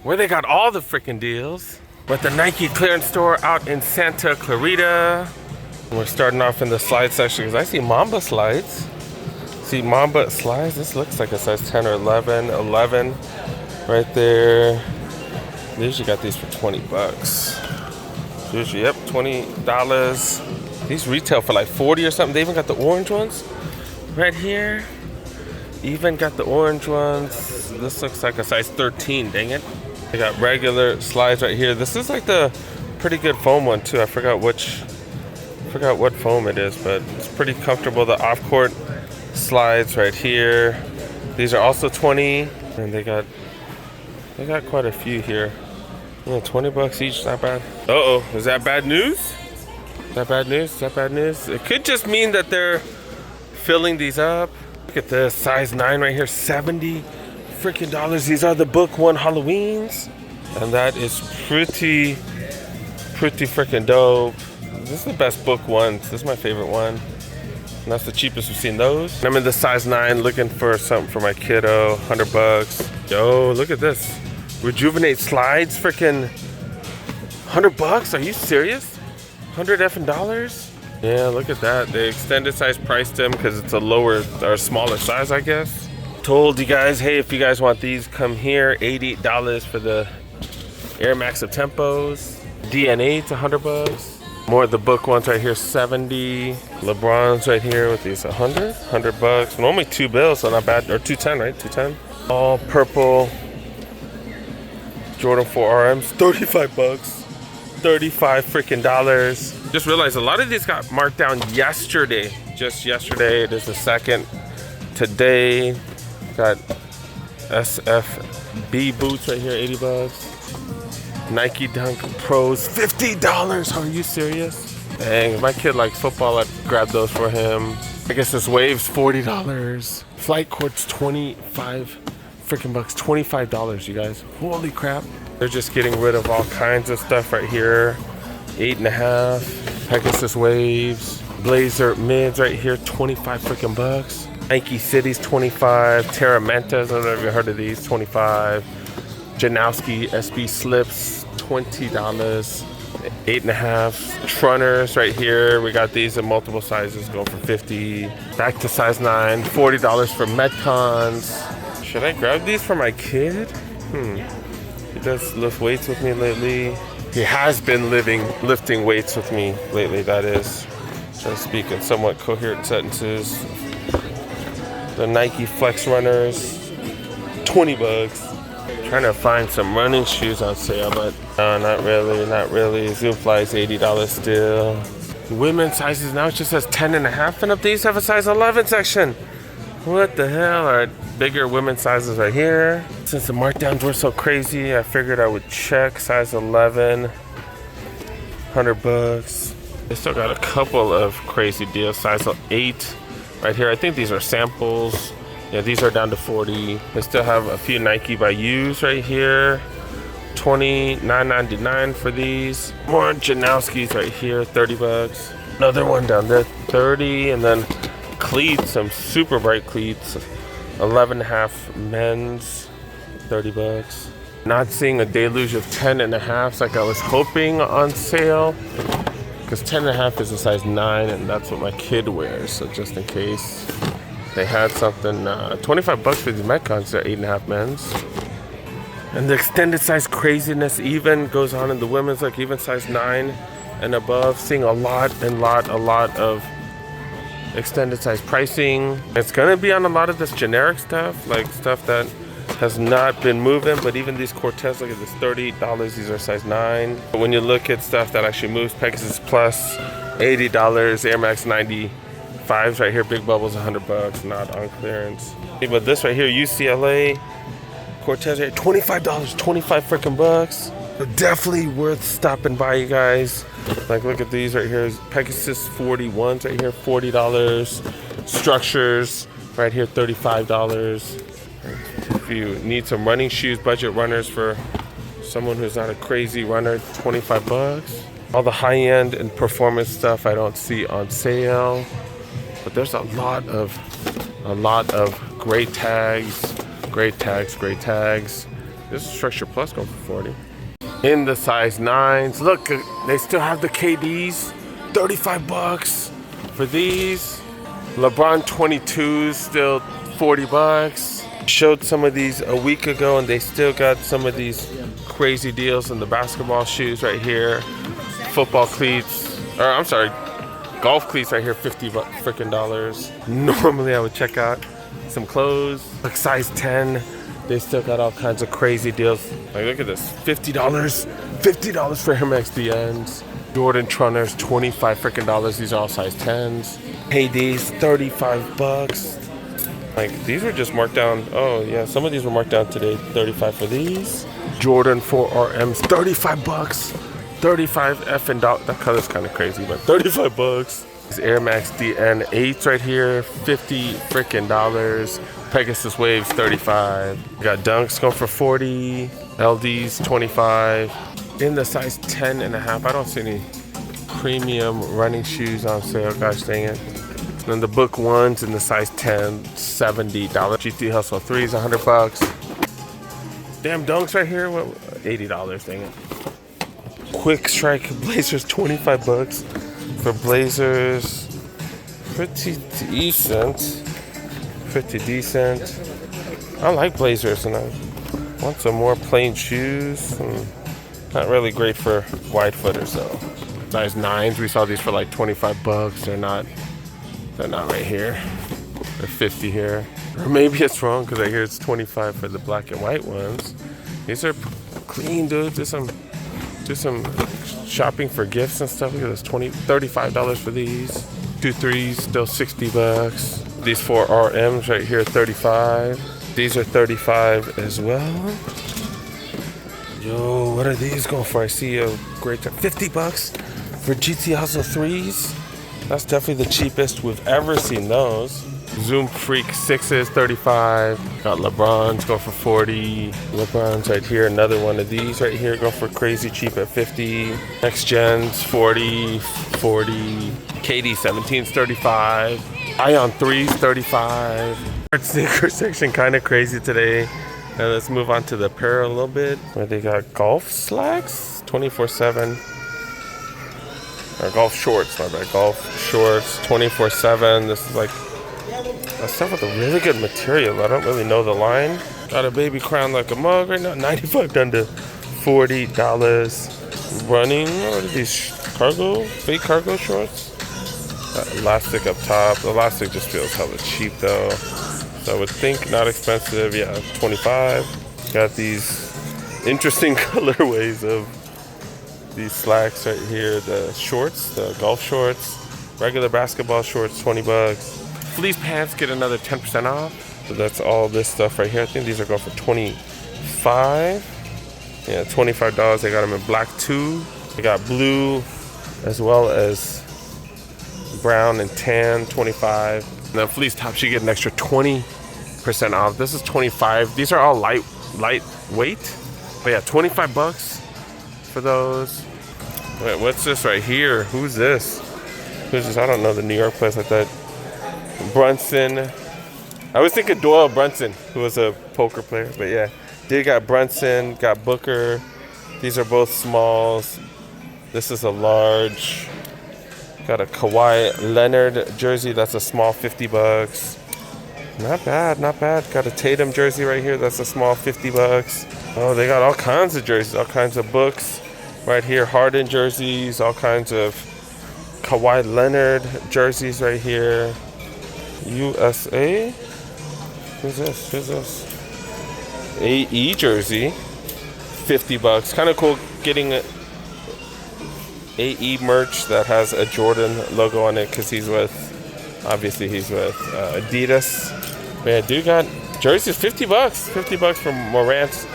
where they got all the freaking deals. With the Nike clearance store out in Santa Clarita. We're starting off in the slide section because I see Mamba slides. See Mamba slides? This looks like a size 10 or 11. 11 right there. They usually got these for 20 bucks. Usually, yep, $20. These retail for like 40 or something. They even got the orange ones right here. Even got the orange ones. This looks like a size 13, dang it. They got regular slides right here. This is like the pretty good foam one too. I forgot what foam it is, but it's pretty comfortable. The off-court slides right here. These are also 20, and they got quite a few here. Yeah, 20 bucks each, not bad. Uh-oh, is that bad news? Is that bad news? Is that bad news? It could just mean that they're filling these up. Look at this, size 9 right here, 70 freaking dollars. These are the book one Halloweens, and that is pretty freaking dope. This is the best book one. This is my favorite one, and that's the cheapest we've seen those. I'm in the size 9 looking for something for my kiddo. 100 bucks. Yo, look at this. Rejuvenate slides, freaking 100 bucks. Are you serious? 100 effing dollars? Yeah, look at that. They extended size priced them because it's a lower or smaller size, I guess. Told you guys, hey, if you guys want these, come here. $88 for the Air Max of Tempos. DNA, it's 100 bucks. More of the book ones right here, 70. LeBron's right here with these 100 bucks. And only 2 bills, so not bad. Or 210, right? 210. All purple Jordan 4 RMs, 35 bucks. 35 freaking dollars. Just realized a lot of these got marked down yesterday. Just yesterday. It is the 2nd. Today, got SFB boots right here, 80 bucks. Nike Dunk Pros, $50. Are you serious? Dang, if my kid likes football, I'd grab those for him. I guess this Wave's $40. Flight Court's 25 freaking bucks. $25, you guys. Holy crap. They're just getting rid of all kinds of stuff right here. 8.5. Pegasus Waves. Blazer Mids right here, 25 freaking bucks. Nike Cities, 25. Terra Mentas, I don't know if you've heard of these, 25. Janowski SB Slips, $20. 8.5. Trunners right here. We got these in multiple sizes going for 50. Back to size 9. $40 for Metcons. Should I grab these for my kid? He does lift weights with me lately. He has been lifting weights with me lately, that is. Trying to speak in somewhat coherent sentences. The Nike Flex Runners, 20 bucks. Trying to find some running shoes on sale, but no, not really. Zoom Fly's $80 still. Women's sizes now, it just says 10.5 and up. These have a size 11 section. What the hell? All right, bigger women's sizes right here. Since the markdowns were so crazy, I figured I would check size 11. 100 bucks. They still got a couple of crazy deals. Size 8 right here. I think these are samples. Yeah, these are down to 40. They still have a few Nike by Use right here. $29.99 for these. More Janowskis right here, 30 bucks. Another one down there, 30. And then cleats, some super bright cleats. 11.5 men's, 30 bucks. Not seeing a deluge of 10.5s like I was hoping on sale. Because 10.5 is a size 9 and that's what my kid wears. So just in case they had something, 25 bucks for these Metcons, they're 8.5 men's. And the extended size craziness even goes on in the women's, like even size 9 and above. Seeing a lot of extended size pricing. It's gonna be on a lot of this generic stuff, like stuff that has not been moving, but even these Cortez, look at this, $30, these are size 9. But when you look at stuff that actually moves, Pegasus Plus, $80, Air Max 95s right here, Big Bubbles, 100 bucks, not on clearance. But this right here, UCLA, Cortez right here, $25, 25 freaking bucks. But definitely worth stopping by, you guys. Like, look at these right here, Pegasus 41s right here, $40. Structures right here, $35. If you need some running shoes, budget runners for someone who's not a crazy runner, 25 bucks. All the high-end and performance stuff I don't see on sale, but there's a lot of great tags. This is Structure Plus going for 40. In the size 9s. Look, they still have the KDs. 35 bucks for these. LeBron 22s still 40 bucks. Showed some of these a week ago and they still got some of these crazy deals in the basketball shoes right here. Football cleats, or I'm sorry, golf cleats right here, $50 freaking dollars. Normally I would check out some clothes, like size 10. They still got all kinds of crazy deals. Like look at this, $50 for Air Max DNs. Jordan Trunners, 25 freaking dollars. These are all size 10s. KDs, 35 bucks. Like these were just marked down. Oh yeah, some of these were marked down today. 35 for these. Jordan 4RMs, 35 bucks. 35 effing dollars. That color's kind of crazy, but 35 bucks. These Air Max DN 8s right here, 50 freaking dollars. Pegasus Waves, 35. We got Dunks going for 40. LDs, 25. In the size 10 and a half, I don't see any premium running shoes on sale. Gosh dang it. And then the Book 1s in the size 10, $70. GT Hustle 3s, 100 bucks. Damn Dunks right here, what? $80, dang it. Quick Strike Blazers, 25 bucks for Blazers. Pretty decent. Pretty decent. I like Blazers and I want some more plain shoes. Not really great for wide footers though. Size 9s, we saw these for like 25 bucks. They're not right here. They're 50 here. Or maybe it's wrong because I hear it's 25 for the black and white ones. These are clean, dude. Do some shopping for gifts and stuff. Look at this, $35 for these. 2 3s, still 60 bucks. These 4 RMs right here, 35. These are 35 as well. Yo, what are these going for? I see a great 50 bucks for GT Hustle 3s. That's definitely the cheapest we've ever seen those. Zoom Freak 6s, 35. Got LeBrons going for 40. LeBrons right here, another one of these right here going for crazy cheap at 50. Next Gens, 40, 40. KD 17s, 35. Ion 3s, 35. Sneaker section kind of crazy today. Now let's move on to the apparel a little bit. Where they got golf slacks, 24/7. Or golf shorts, my bad. Golf shorts, 24/7. This is like stuff with a really good material. I don't really know the line. Got a baby crown like a mug right now. 95 down to $40. Running. What are these cargo? Fake cargo shorts? Elastic up top. The elastic just feels hella cheap though. So I would think not expensive. Yeah, 25. Got these interesting colorways of these slacks right here. The shorts, the golf shorts, regular basketball shorts, 20 bucks. Fleece pants get another 10% off. So that's all this stuff right here. I think these are going for 25. Yeah, $25. They got them in black too. They got blue as well as brown and tan, 25. And then fleece tops, you get an extra 20% off. This is 25. These are all lightweight. But yeah, 25 bucks for those. Wait, what's this right here? Who's this? Who's this? I don't know the New York place like that. Brunson. I was thinking Doyle Brunson, who was a poker player, but yeah. They got Brunson, got Booker. These are both smalls. This is a large. Got a Kawhi Leonard jersey. That's a small, 50 bucks. Not bad, not bad. Got a Tatum jersey right here. That's a small, 50 bucks. Oh, they got all kinds of jerseys, all kinds of books. Right here, Harden jerseys, all kinds of Kawhi Leonard jerseys right here. USA? Who's this? Who's this? AE jersey, 50 bucks. Kind of cool getting an AE merch that has a Jordan logo on it because he's with Adidas. Man, dude got jerseys, 50 bucks. 50 bucks from Morant.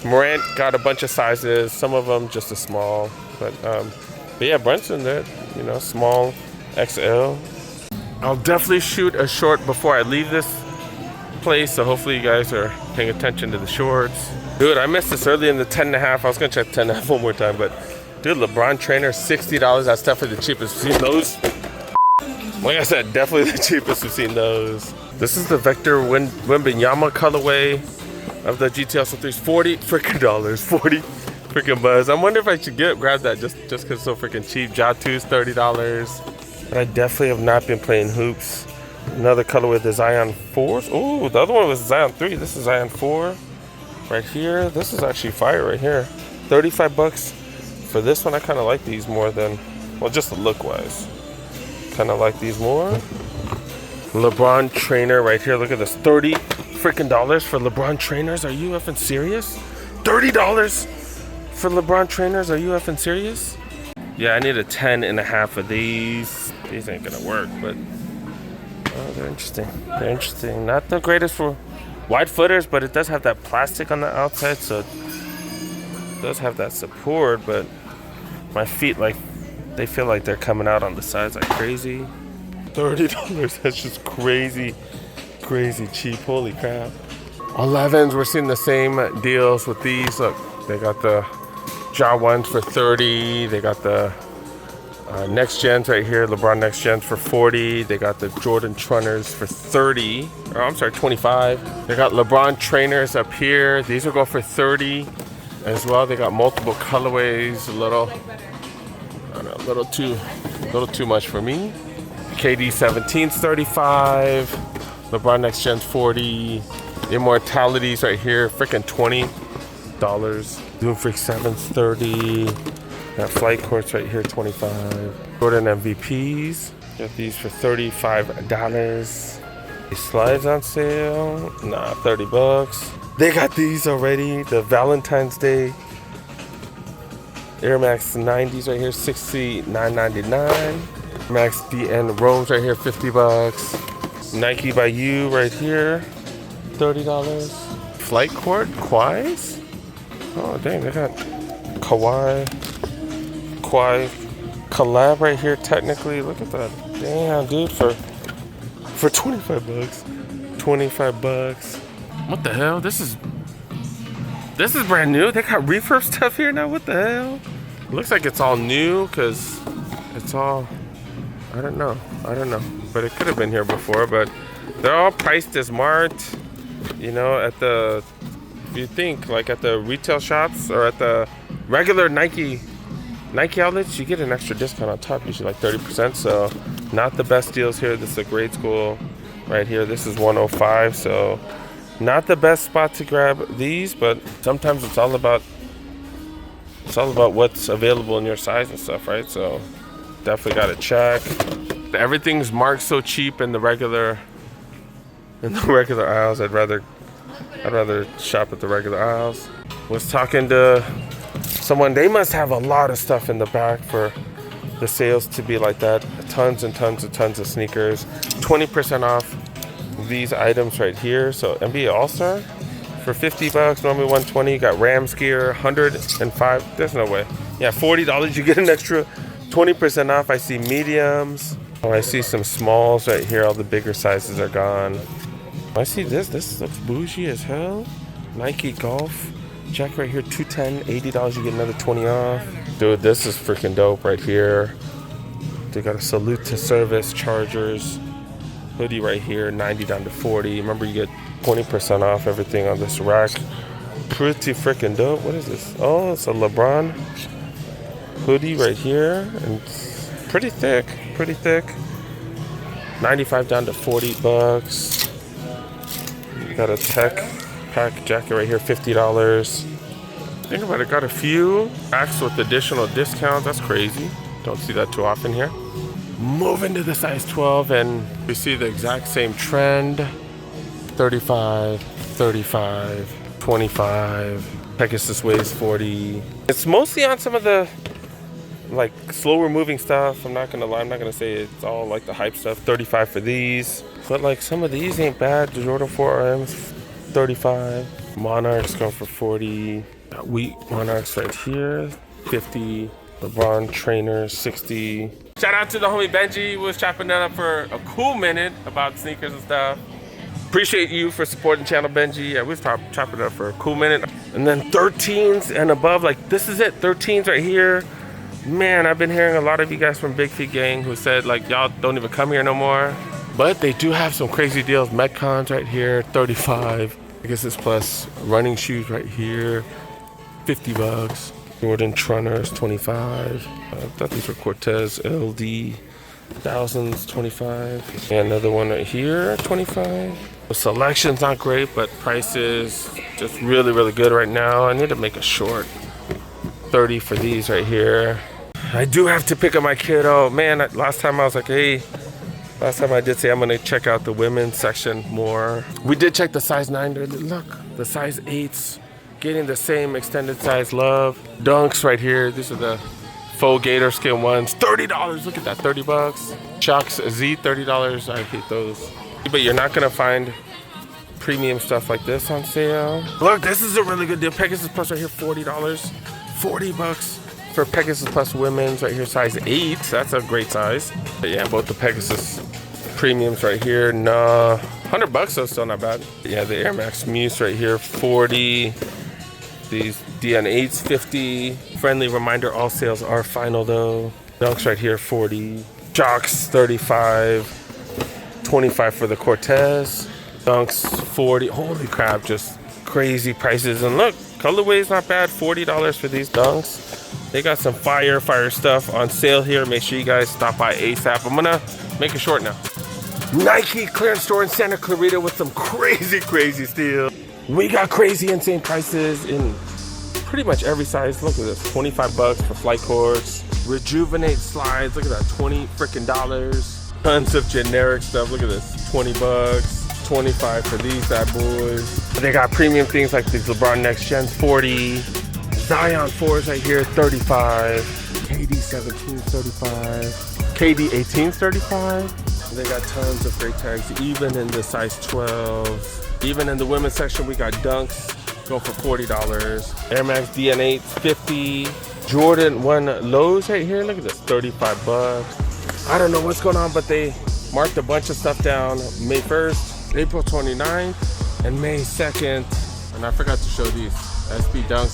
Morant got a bunch of sizes, some of them just a small. But yeah, Brunson, there, small XL. I'll definitely shoot a short before I leave this place, so hopefully you guys are paying attention to the shorts. Dude, I missed this early in the 10 and a half. I was gonna check 10 and a half one more time, but dude, LeBron trainer, $60. That's definitely the cheapest. We've seen those. Like I said, definitely the cheapest we've seen those. This is the Vector Wembanyama colorway. of the GTL 3s. 40 freaking dollars. 40 freaking buzz. I wonder if I should grab that just because it's so freaking cheap. Jatu's $30. But I definitely have not been playing hoops. Another color with the Zion 4s. Oh, the other one was Zion 3. This is Zion 4 right here. This is actually fire right here. 35 bucks for this one. I kind of like these more than, well, just look wise. Kind of like these more. LeBron trainer right here. Look at this. 30 freaking dollars for LeBron trainers. Are you effing serious? $30 for LeBron trainers. Are you effing serious? Yeah, I need a 10 and a half of these. These ain't gonna work, but oh, they're interesting. They're interesting. Not the greatest for wide footers, but it does have that plastic on the outside, so it does have that support, but my feet, like, they feel like they're coming out on the sides like crazy. $30, that's just crazy, crazy cheap. Holy crap. 11s, we're seeing the same deals with these. Look, they got the Ja ones for 30. They got the Next Gens right here, LeBron Next Gens for 40. They got the Jordan Trunners for 30. Or I'm sorry, 25. They got LeBron trainers up here. These will go for 30 as well. They got multiple colorways. A little, I don't know, a little too much for me. KD 17's 35. LeBron Next Gen's 40. Immortalities right here, freaking $20. Doom Freak 7's 30. Got Flight Courts right here, 25. Jordan MVPs. Got these for $35. These slides on sale. Nah, 30 bucks. They got these already. The Valentine's Day Air Max 90s right here, $69.99. Max DN Roams right here, 50 bucks. Nike by You right here, $30. Flight Court Quais. Oh dang, they got Kawhi collab right here. Technically, look at that. Damn, dude, for 25 bucks. 25 bucks. What the hell? This is brand new. They got refurb stuff here now. What the hell? Looks like it's all new because it's all, I don't know, but it could have been here before. But they're all priced as marked, you know, at the, if you think like at the retail shops or at the regular Nike outlets, you get an extra discount on top, usually like 30%. So not the best deals here. This is a grade school right here. This is 105. So not the best spot to grab these, but sometimes it's all about what's available in your size and stuff, right? So definitely got to check. Everything's marked so cheap in the regular aisles. I'd rather shop at the regular aisles. Was talking to someone, they must have a lot of stuff in the back for the sales to be like that. Tons and tons and tons of sneakers. 20% off these items right here. So NBA All-Star for 50 bucks, normally 120. You got Rams gear, 105. There's no way. Yeah, $40, you get an extra 20% off. I see mediums. Oh, I see some smalls right here. All the bigger sizes are gone. I see this. This looks bougie as hell. Nike Golf jacket right here, $210, $80. You get another 20 off. Dude, this is freaking dope right here. They got a salute to service Chargers hoodie right here, 90 down to 40. Remember, you get 20% off everything on this rack. Pretty freaking dope. What is this? Oh, it's a LeBron hoodie right here, and it's pretty thick. 95 down to 40 bucks. You got a Tech Pack jacket right here, $50. Think about it, got a few packs with additional discounts. That's crazy. Don't see that too often here. Move into the size 12 and we see the exact same trend. 35, 35, 25. Pegasus weighs 40. It's mostly on some of the like slower moving stuff. I'm not gonna lie, I'm not gonna say it's all like the hype stuff. 35 for these, but like some of these ain't bad. The Jordan 4RMs, 35. Monarchs going for 40. Got Wheat Monarchs right here, 50. LeBron trainers, 60. Shout out to the homie Benji, who was chopping that up for a cool minute about sneakers and stuff. Appreciate you for supporting channel, Benji. Yeah, we was chopping it up for a cool minute. And then 13s and above, like this is it, 13s right here. Man, I've been hearing a lot of you guys from Big Feet Gang who said like y'all don't even come here no more. But they do have some crazy deals. Metcons right here, 35. Pegasus Plus running shoes right here, 50 bucks. Jordan Trunners, 25. I thought these were Cortez LD thousands, 25. And another one right here, 25. The selection's not great, but price is just really, really good right now. I need to make a short 30 for these right here. I do have to pick up my kiddo. Man, last time I was like, hey, last time I did say I'm gonna check out the women's section more. We did check the size 9. Look, the size 8s. Getting the same extended size love. Dunks right here. These are the faux gator skin ones. $30. Look at that, 30 bucks. Chucks Z, $30. I hate those. But you're not gonna find premium stuff like this on sale. Look, this is a really good deal. Pegasus Plus right here, $40. 40 bucks for Pegasus Plus women's right here, size 8. That's a great size. But yeah, both the Pegasus premiums right here. Nah, 100 bucks though, still not bad. Yeah, the Air Max Muse right here, 40. These DN8s, 50. Friendly reminder, all sales are final though. Dunks right here, 40. Jocks, 35. 25 for the Cortez. Dunks, 40. Holy crap, just crazy prices. And look, colorway's not bad, $40 for these Dunks. They got some fire stuff on sale here. Make sure you guys stop by ASAP. I'm gonna make it short now. Nike clearance store in Santa Clarita with some crazy steals. We got crazy insane prices in pretty much every size. Look at this, 25 bucks for flight courts. Rejuvenate slides, look at that, $20 freaking dollars. Tons of generic stuff, look at this, 20 bucks. 25 for these bad boys. They got premium things like these LeBron Next Gens, 40. Zion 4s right here, 35. KD 17s, 35. KD 18s, 35. They got tons of great tags, even in the size 12s. Even in the women's section, we got Dunks, go for $40. Air Max DN8s, 50. Jordan 1 lows right here, look at this, 35 bucks. I don't know what's going on, but they marked a bunch of stuff down May 1st, April 29th, and May 2nd. And I forgot to show these SB Dunk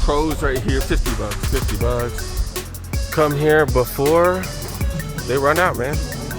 Pros right here, 50 bucks, 50 bucks. Come here before they run out, man.